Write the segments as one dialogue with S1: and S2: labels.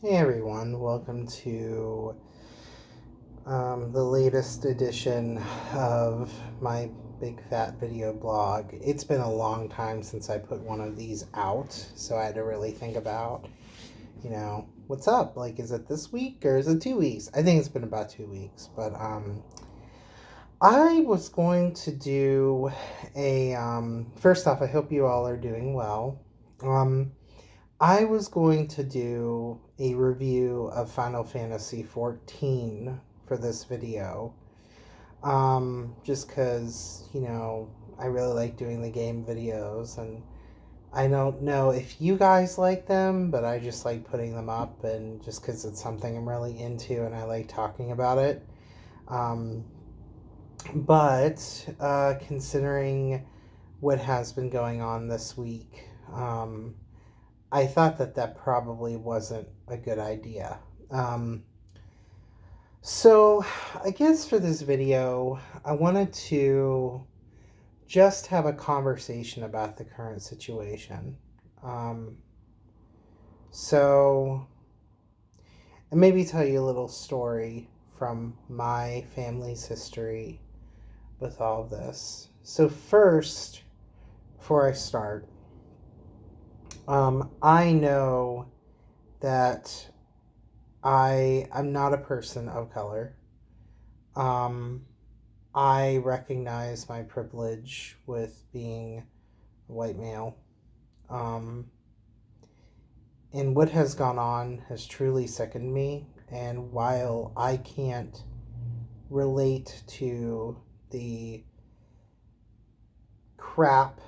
S1: Hey everyone, welcome to the latest edition of my big fat video blog. It's been a long time since I put one of these out, so I had to really think about, what's up? Like, is it this week or is it 2 weeks? I think it's been about 2 weeks, but I was going to do first off, I hope you all are doing well. I was going to do a review of Final Fantasy XIV for this video. Just because, I really like doing the game videos, and I don't know if you guys like them, but I just like putting them up, and just because it's something I'm really into and I like talking about it. Um, but considering what has been going on this week, I thought that probably wasn't a good idea. Um, so, I guess for this video, I wanted to just have a conversation about the current situation. Um, so, and maybe tell you a little story from my family's history with all of this. So, first, before I start, I know that I'm not a person of color. Um, I recognize my privilege with being a white male. Um, and what has gone on has truly sickened me. And while I can't relate to the crap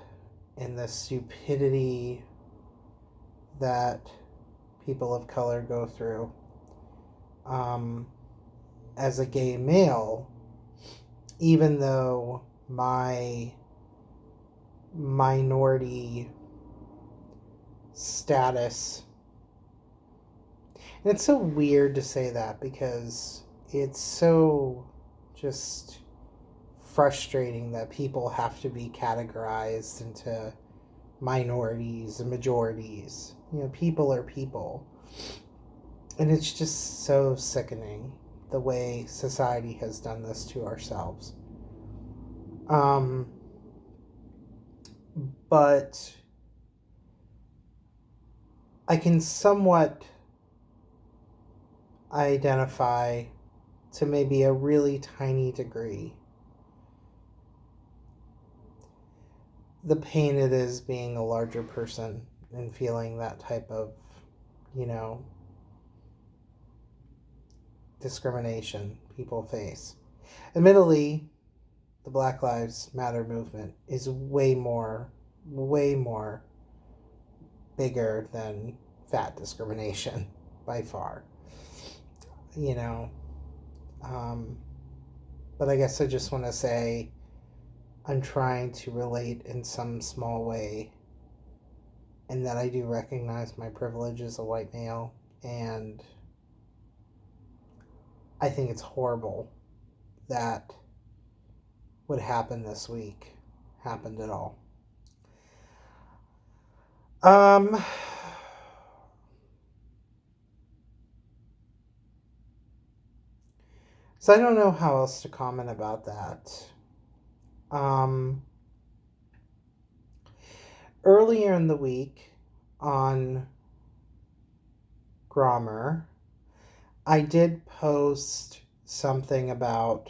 S1: and the stupidity that people of color go through, um, as a gay male, even though my minority status, and it's so weird to say that because it's so just frustrating that people have to be categorized into minorities and majorities. People are people. And it's just so sickening the way society has done this to ourselves. Um, but I can somewhat identify to maybe a really tiny degree the pain it is being a larger person and feeling that type of, you know, discrimination people face. Admittedly, the Black Lives Matter movement is way more bigger than fat discrimination by far. You know, um, but I guess I just want to say I'm trying to relate in some small way, and that I do recognize my privilege as a white male, and I think it's horrible that what happened this week happened at all. Um, so I don't know how else to comment about that. Um, Earlier in the week on Grommer, I did post something about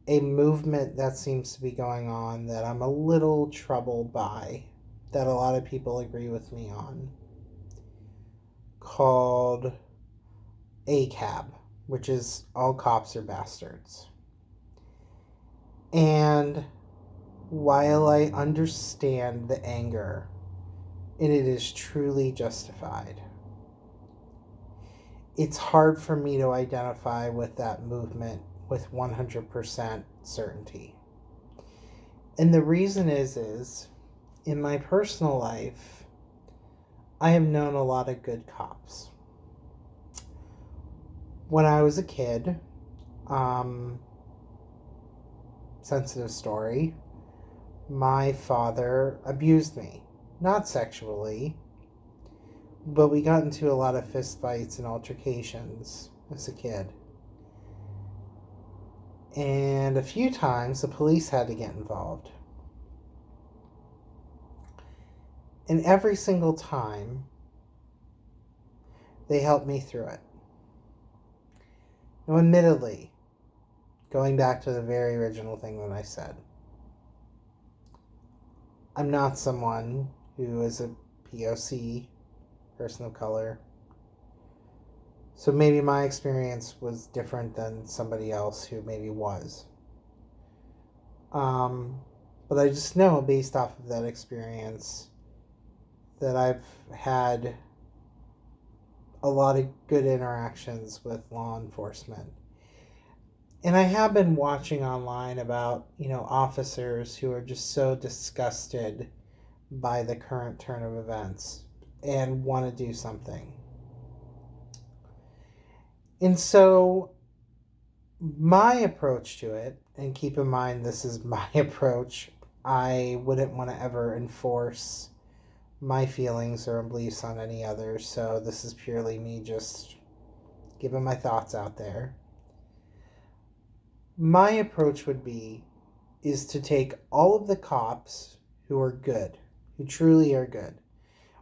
S1: a movement that seems to be going on that I'm a little troubled by, that a lot of people agree with me on, called ACAB, which is All Cops Are Bastards. And while I understand the anger, and it is truly justified, it's hard for me to identify with that movement with 100% certainty. And the reason is in my personal life, I have known a lot of good cops. When I was a kid, um, sensitive story, my father abused me. Not sexually, but we got into a lot of fist fights and altercations as a kid. And a few times the police had to get involved. And every single time, they helped me through it. Now, admittedly, going back to the very original thing that I said, I'm not someone who is a POC, person of color. So maybe my experience was different than somebody else who maybe was. But I just know based off of that experience that I've had a lot of good interactions with law enforcement. And I have been watching online about, officers who are just so disgusted by the current turn of events and want to do something. And so my approach to it, and keep in mind this is my approach, I wouldn't want to ever enforce my feelings or beliefs on any others, so this is purely me just giving my thoughts out there. My approach is to take all of the cops who are good, who truly are good,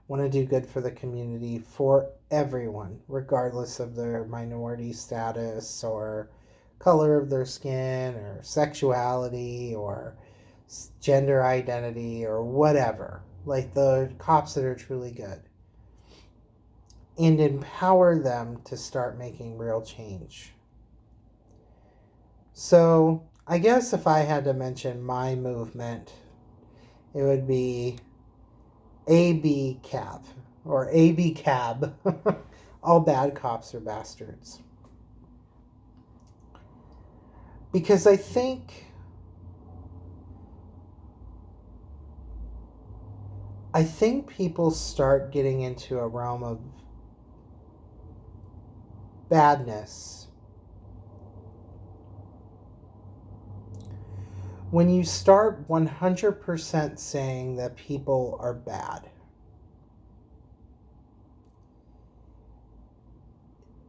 S1: want to do good for the community, for everyone, regardless of their minority status or color of their skin or sexuality or gender identity or whatever, like the cops that are truly good, and empower them to start making real change. So I guess if I had to mention my movement, it would be ABCAB, or ABCAB. All bad cops are bastards. Because I think people start getting into a realm of badness when you start 100% saying that people are bad.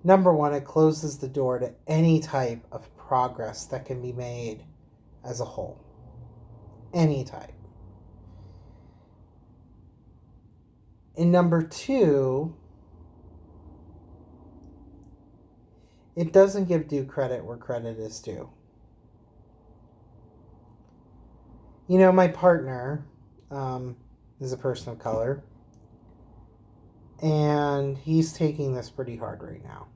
S1: Number one, it closes the door to any type of progress that can be made as a whole. Any type. And number two, it doesn't give due credit where credit is due. My partner is a person of color, and he's taking this pretty hard right now.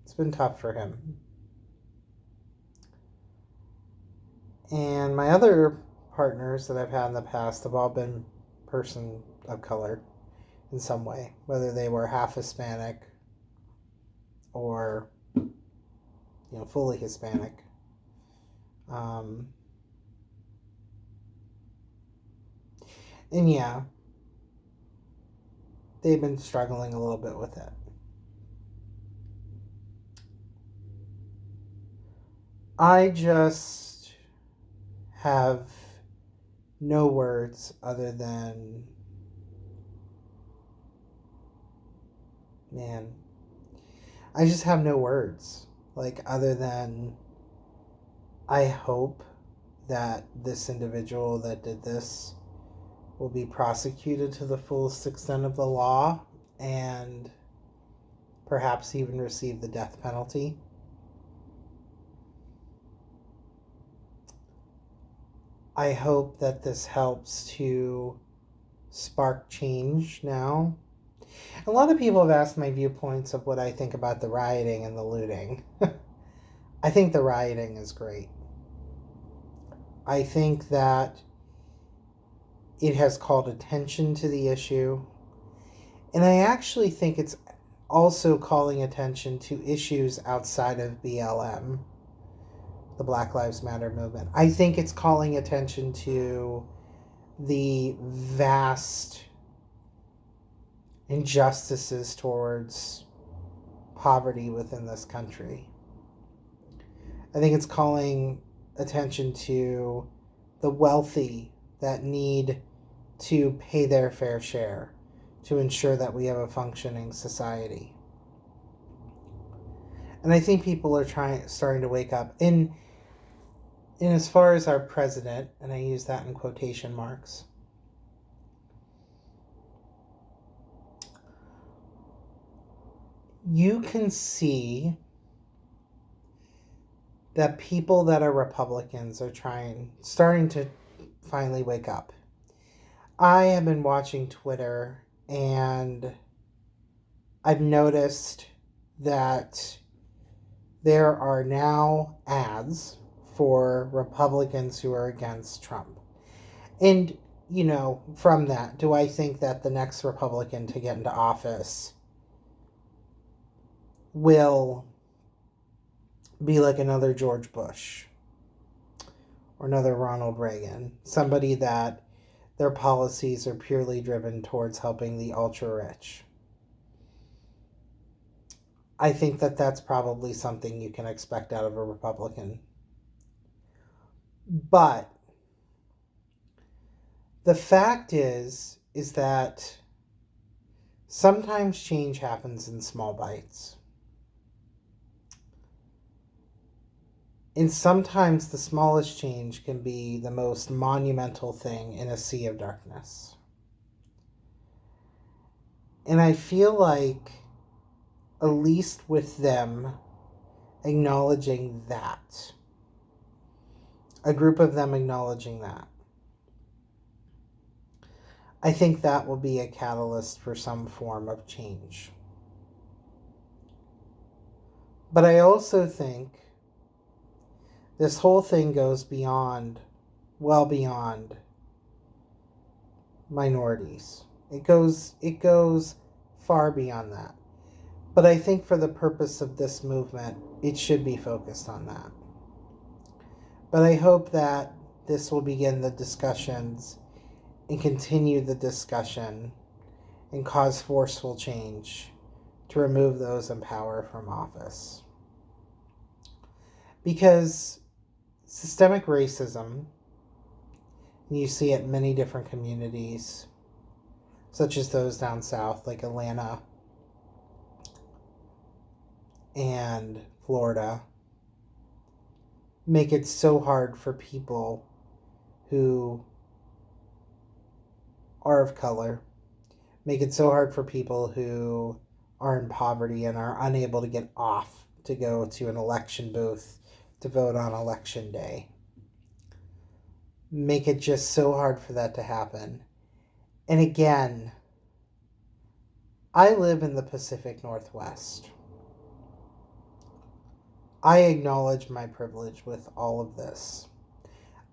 S1: It's been tough for him. And my other partners that I've had in the past have all been person of color in some way, whether they were half Hispanic or fully Hispanic. And yeah, they've been struggling a little bit with it. I just have no words other than, man, I just have no words. Other than, I hope that this individual that did this will be prosecuted to the fullest extent of the law and perhaps even receive the death penalty. I hope that this helps to spark change now. A lot of people have asked my viewpoints of what I think about the rioting and the looting. I think the rioting is great. I think that it has called attention to the issue. And I actually think it's also calling attention to issues outside of BLM, the Black Lives Matter movement. I think it's calling attention to the vast injustices towards poverty within this country. I think it's calling attention to the wealthy that need to pay their fair share to ensure that we have a functioning society. And I think people are starting to wake up. In as far as our president, and I use that in quotation marks, you can see that people that are Republicans are starting to finally wake up. I have been watching Twitter, and I've noticed that there are now ads for Republicans who are against Trump. And, from that, do I think that the next Republican to get into office will be like another George Bush or another Ronald Reagan? Somebody that their policies are purely driven towards helping the ultra-rich. I think that that's probably something you can expect out of a Republican. But the fact is that sometimes change happens in small bites. And sometimes the smallest change can be the most monumental thing in a sea of darkness. And I feel like, at least with them acknowledging that, a group of them acknowledging that, I think that will be a catalyst for some form of change. But I also think this whole thing goes well beyond minorities. It goes far beyond that. But I think for the purpose of this movement, it should be focused on that. But I hope that this will begin the discussions and continue the discussion and cause forceful change to remove those in power from office. Because systemic racism, and you see it in many different communities, such as those down south, like Atlanta and Florida, make it so hard for people who are of color, make it so hard for people who are in poverty and are unable to get off to go to an election booth to vote on election day. Make it just so hard for that to happen. And again, I live in the Pacific Northwest. I acknowledge my privilege with all of this.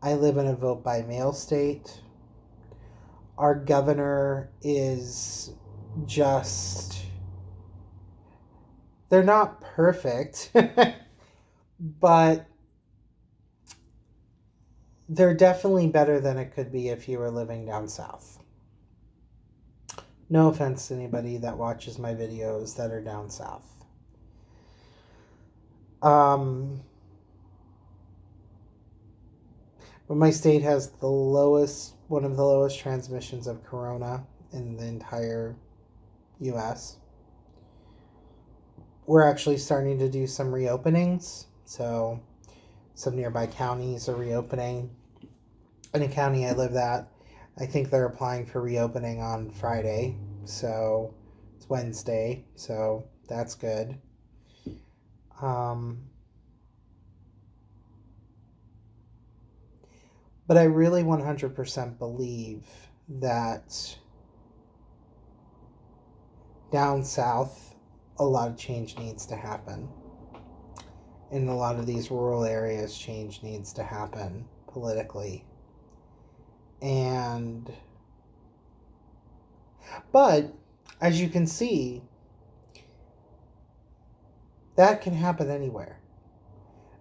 S1: I live in a vote by mail state. Our governor is just... they're not perfect, but they're definitely better than it could be if you were living down south. No offense to anybody that watches my videos that are down south. But my state has one of the lowest transmissions of corona in the entire U.S. We're actually starting to do some reopenings. So some nearby counties are reopening. In a county I live at, I think they're applying for reopening on Friday. So it's Wednesday. So that's good. But I really 100% believe that down south, a lot of change needs to happen. In a lot of these rural areas, change needs to happen politically. But, as you can see, that can happen anywhere.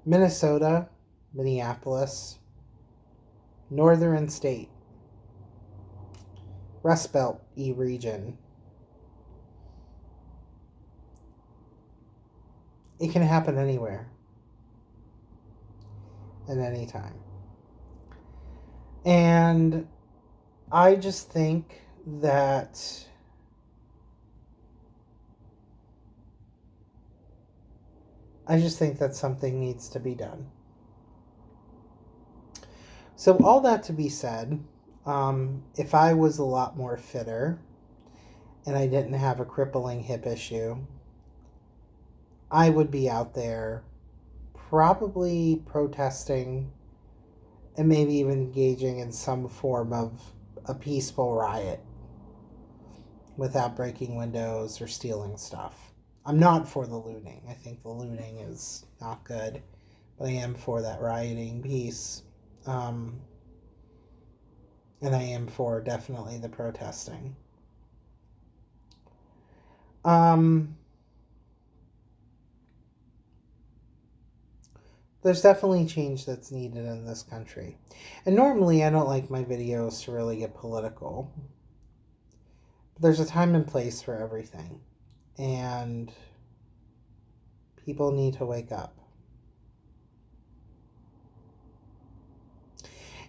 S1: Minnesota, Minneapolis, Northern State, Rust Belt region. It can happen anywhere, at any time. And I just think that something needs to be done. So all that to be said, if I was a lot more fitter and I didn't have a crippling hip issue, I would be out there probably protesting and maybe even engaging in some form of a peaceful riot without breaking windows or stealing stuff. I'm not for the looting. I think the looting is not good, but I am for that rioting piece. Um, and I am for definitely the protesting. Um, there's definitely change that's needed in this country. And normally I don't like my videos to really get political. But there's a time and place for everything. And people need to wake up.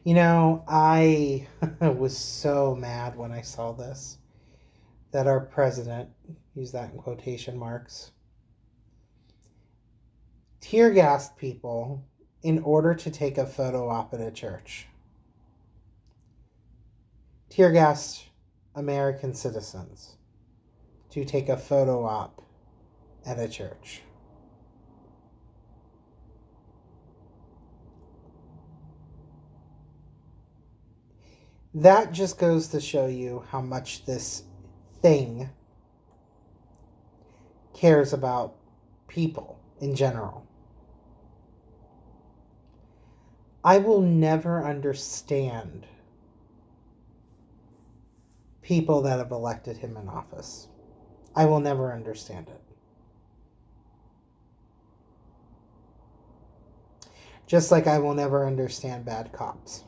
S1: You know, I was so mad when I saw this that our president, use that in quotation marks, tear gassed people in order to take a photo op at a church. Tear gassed American citizens to take a photo op at a church. That just goes to show you how much this thing cares about people in general. I will never understand people that have elected him in office. I will never understand it. Just like I will never understand bad cops.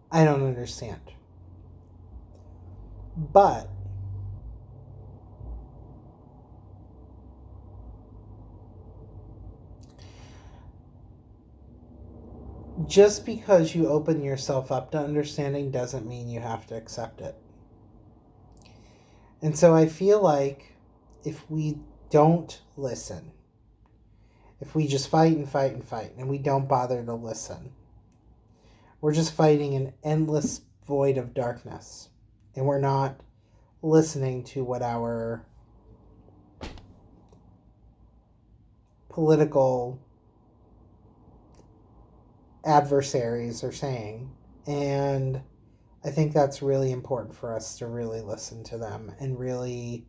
S1: I don't understand. But just because you open yourself up to understanding doesn't mean you have to accept it. And so I feel like if we don't listen, if we just fight and fight and fight and we don't bother to listen, we're just fighting an endless void of darkness. And we're not listening to what our political adversaries are saying. And I think that's really important for us to really listen to them and really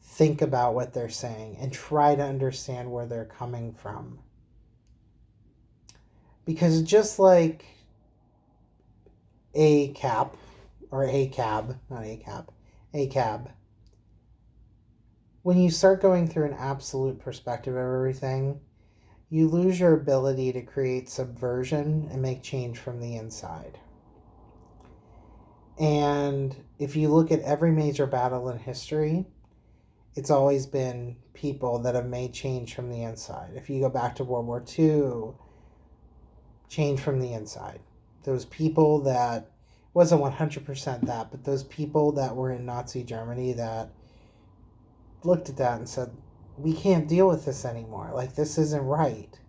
S1: think about what they're saying and try to understand where they're coming from. Because just like ACAP, or ACAB, not ACAP, ACAB, when you start going through an absolute perspective of everything, you lose your ability to create subversion and make change from the inside. And if you look at every major battle in history, it's always been people that have made change from the inside. If you go back to World War II, change from the inside. Those people that wasn't 100% that, but those people that were in Nazi Germany that looked at that and said, we can't deal with this anymore. Like, this isn't right.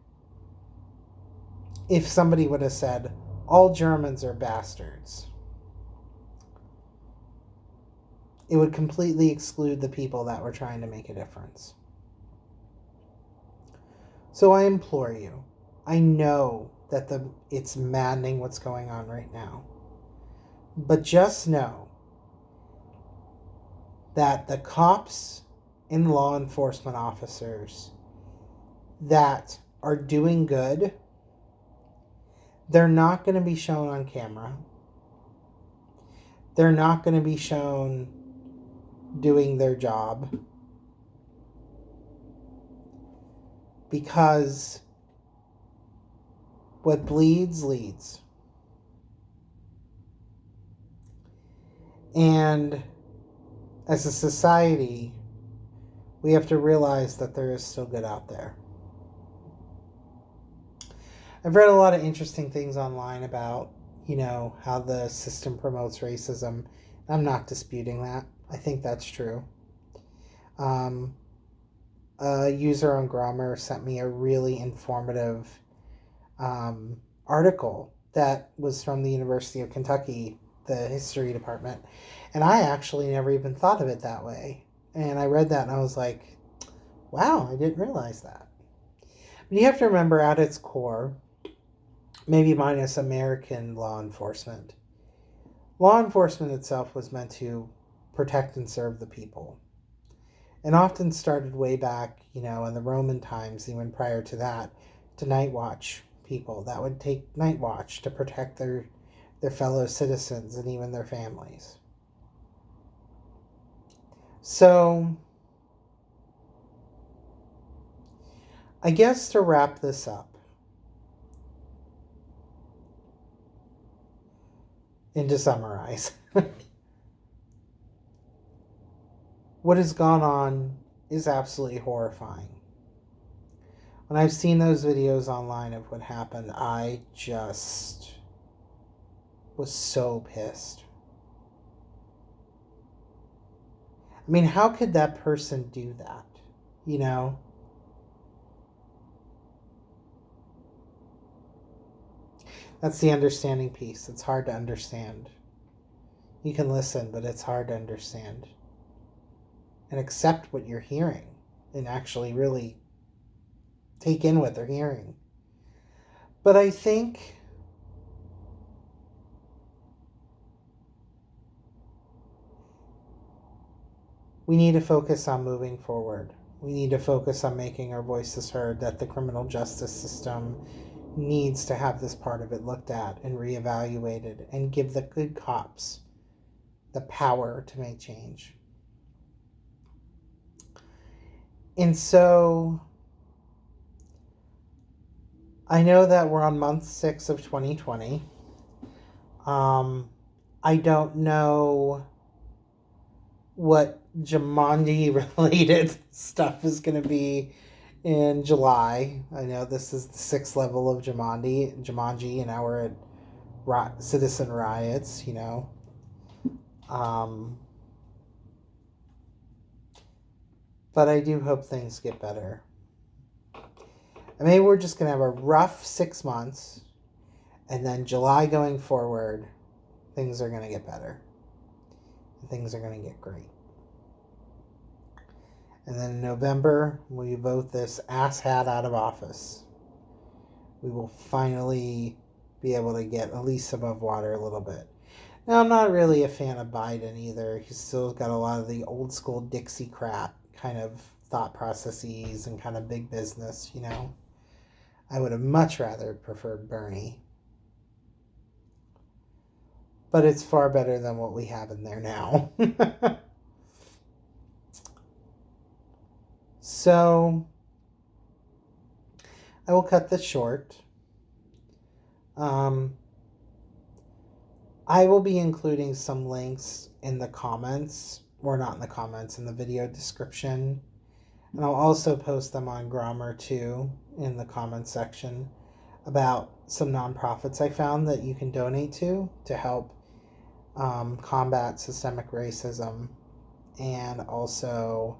S1: If somebody would have said, all Germans are bastards, it would completely exclude the people that were trying to make a difference. So I implore you, I know that it's maddening what's going on right now, but just know that the cops and law enforcement officers that are doing good, they're not going to be shown on camera. They're not going to be shown doing their job, because what bleeds leads. And as a society, we have to realize that there is still good out there. I've read a lot of interesting things online about, how the system promotes racism. I'm not disputing that. I think that's true. Um, a user on Grommer sent me a really informative article that was from the University of Kentucky, the history department. And I actually never even thought of it that way. And I read that and I was like, wow, I didn't realize that. But you have to remember, at its core, maybe minus American law enforcement, law enforcement itself was meant to protect and serve the people. And often started way back, in the Roman times, even prior to that, to night watch people that would take night watch to protect their fellow citizens and even their families. So, I guess to wrap this up, and to summarize, what has gone on is absolutely horrifying. When I've seen those videos online of what happened, I just was so pissed. I mean, how could that person do that? That's the understanding piece. It's hard to understand. You can listen, but it's hard to understand. And accept what you're hearing and actually really take in what they're hearing. But I think we need to focus on moving forward. We need to focus on making our voices heard, that the criminal justice system needs to have this part of it looked at and reevaluated and give the good cops the power to make change. And so I know that we're on month 6 of 2020. I don't know what Jumanji related stuff is going to be in July. I know this is the 6th level of Jumanji, and now we're at citizen riots, But I do hope things get better. And maybe we're just going to have a rough 6 months, and then July going forward, things are going to get better. And things are going to get great. And then in November, we vote this asshat out of office. We will finally be able to get at least above water a little bit. Now, I'm not really a fan of Biden either. He's still got a lot of the old school Dixiecrat kind of thought processes and kind of big business, I would have much rather preferred Bernie. But it's far better than what we have in there now. So, I will cut this short. I will be including some links in the comments, or not in the comments, in the video description. And I'll also post them on Grommer too, in the comments section, about some nonprofits I found that you can donate to help combat systemic racism, and also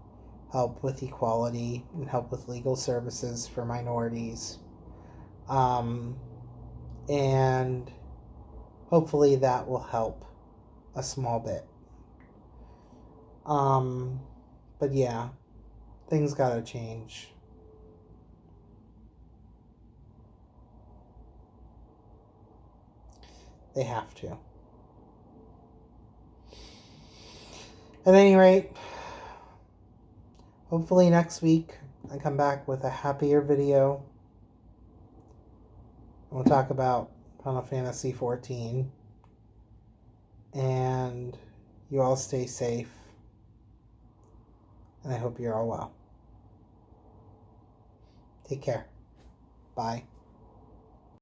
S1: help with equality and help with legal services for minorities. And hopefully that will help a small bit. But yeah, things gotta change. They have to. At any rate, hopefully next week I come back with a happier video. We'll talk about Final Fantasy 14. And you all stay safe. And I hope you're all well. Take care. Bye.